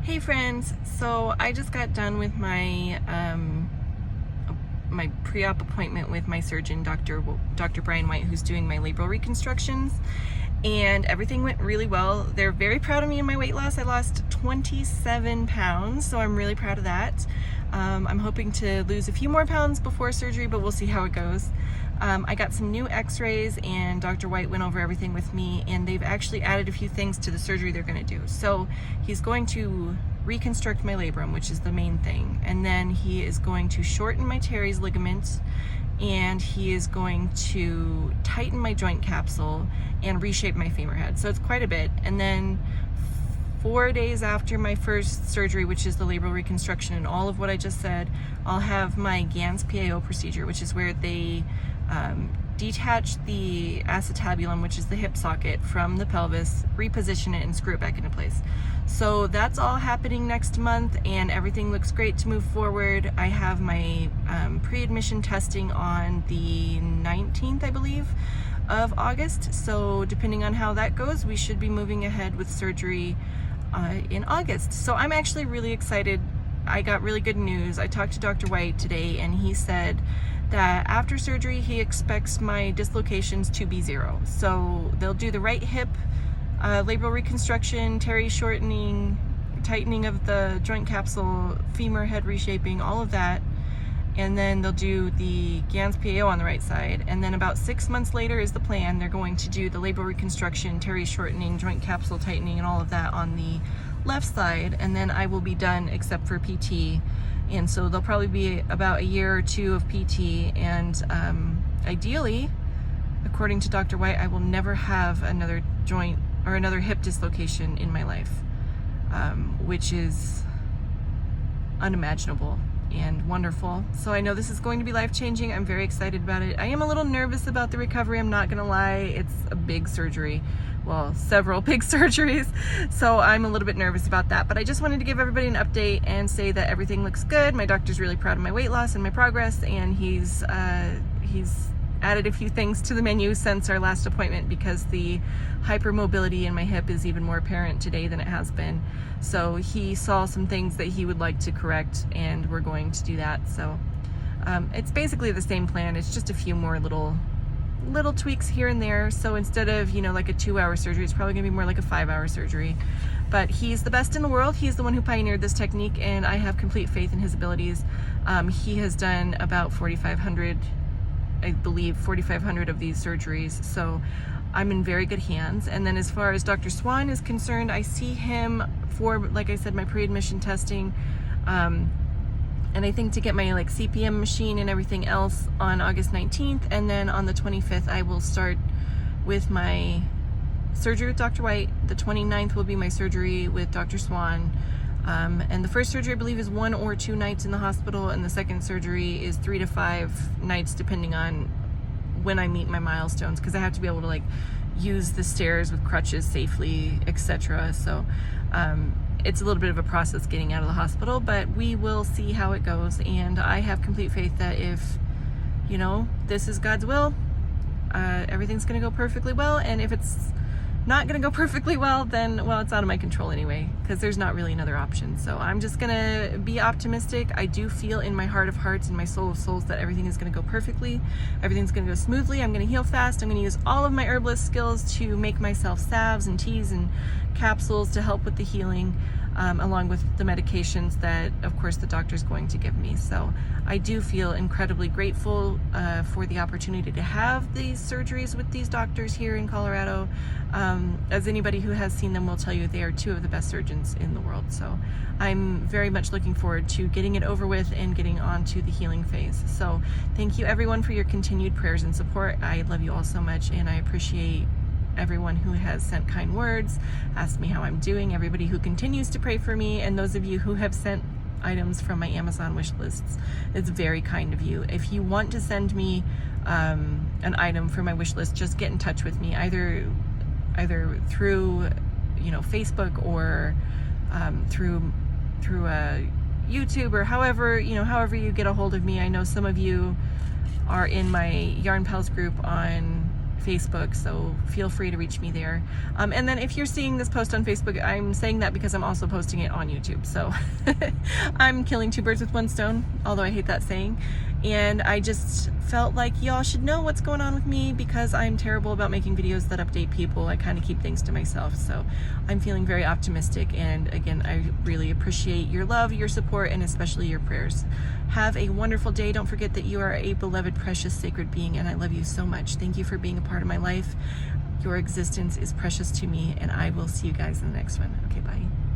Hey friends, so I just got done with my my pre-op appointment with my surgeon, Dr. Brian White, who's doing my labral reconstructions, and everything went really well. They're very proud of me and my weight loss. I lost 27 pounds, so I'm really proud of that. I'm hoping to lose a few more pounds before surgery, but we'll see how it goes. I got some new x-rays and Dr. White went over everything with me, and they've actually added a few things to the surgery they're going to do. So he's going to reconstruct my labrum, which is the main thing, and then he is going to shorten my teres ligament, and he is going to tighten my joint capsule and reshape my femur head. So it's quite a bit. And then 4 days after my first surgery, which is the labral reconstruction and all of what I just said, I'll have my Gans PAO procedure, which is where they detach the acetabulum, which is the hip socket, from the pelvis, reposition it, and screw it back into place. So that's all happening next month, and everything looks great to move forward. I have my pre-admission testing on the 19th, I believe, of August. So depending on how that goes, we should be moving ahead with surgery in August. So I'm actually really excited. I got really good news. I talked to Dr. White today, and he said that after surgery he expects my dislocations to be 0. So they'll do the right hip labral reconstruction, teres shortening, tightening of the joint capsule, femur head reshaping, all of that, and then they'll do the Gans PAO on the right side. And then about 6 months later is the plan. They're going to do the labral reconstruction, teres shortening, joint capsule tightening, and all of that on the left side, and then I will be done except for PT. And so there'll probably be about a year or two of PT, and ideally, according to Dr. White, I will never have another joint or another hip dislocation in my life, which is unimaginable and wonderful. So I know this is going to be life-changing. I'm very excited about it. I am a little nervous about the recovery, I'm not gonna lie. It's a big surgery. Well, several big surgeries, so I'm a little bit nervous about that. But I just wanted to give everybody an update and say that everything looks good. My doctor's really proud of my weight loss and my progress, and he's added a few things to the menu since our last appointment, because the hypermobility in my hip is even more apparent today than it has been. So he saw some things that he would like to correct, and we're going to do that. So it's basically the same plan. It's just a few more little tweaks here and there. So instead of, like a 2-hour surgery, it's probably gonna be more like a 5-hour surgery. But he's the best in the world. He's the one who pioneered this technique, and I have complete faith in his abilities. He has done about 4,500, I believe, 4,500 of these surgeries. So I'm in very good hands. And then as far as Dr. Swan is concerned, I see him for, like I said, my pre-admission testing. And I think to get my CPM machine and everything else on August 19th, and then on the 25th I will start with my surgery with Dr. White. The 29th will be my surgery with Dr. Swan, and the first surgery I believe is 1 or 2 nights in the hospital, and the second surgery is 3 to 5 nights depending on when I meet my milestones, because I have to be able to use the stairs with crutches safely, etc. So it's a little bit of a process getting out of the hospital, but we will see how it goes. And I have complete faith that if, this is God's will, everything's going to go perfectly well. And if it's not going to go perfectly well, then, well, it's out of my control anyway, because there's not really another option. So I'm just going to be optimistic. I do feel in my heart of hearts and my soul of souls that everything is going to go perfectly. Everything's going to go smoothly. I'm going to heal fast. I'm going to use all of my herbalist skills to make myself salves and teas and capsules to help with the healing, along with the medications that, of course, the doctor's going to give me. So I do feel incredibly grateful for the opportunity to have these surgeries with these doctors here in Colorado. As anybody who has seen them will tell you, they are 2 of the best surgeons in the world. So I'm very much looking forward to getting it over with and getting on to the healing phase. So thank you everyone for your continued prayers and support. I love you all so much, and I appreciate everyone who has sent kind words, asked me how I'm doing, everybody who continues to pray for me, and those of you who have sent items from my Amazon wish lists. It's very kind of you. If you want to send me an item for my wish list, just get in touch with me, either through Facebook or through YouTube, or however you get a hold of me. I know some of you are in my Yarn Pals group on Facebook, so feel free to reach me there. And then if you're seeing this post on Facebook, I'm saying that because I'm also posting it on YouTube. So I'm killing two birds with one stone, although I hate that saying. And I just felt like y'all should know what's going on with me because I'm terrible about making videos that update people. I kind of keep things to myself. So I'm feeling very optimistic. And again, I really appreciate your love, your support, and especially your prayers. Have a wonderful day. Don't forget that you are a beloved, precious, sacred being, and I love you so much. Thank you for being a part of my life. Your existence is precious to me, and I will see you guys in the next one. Okay, bye.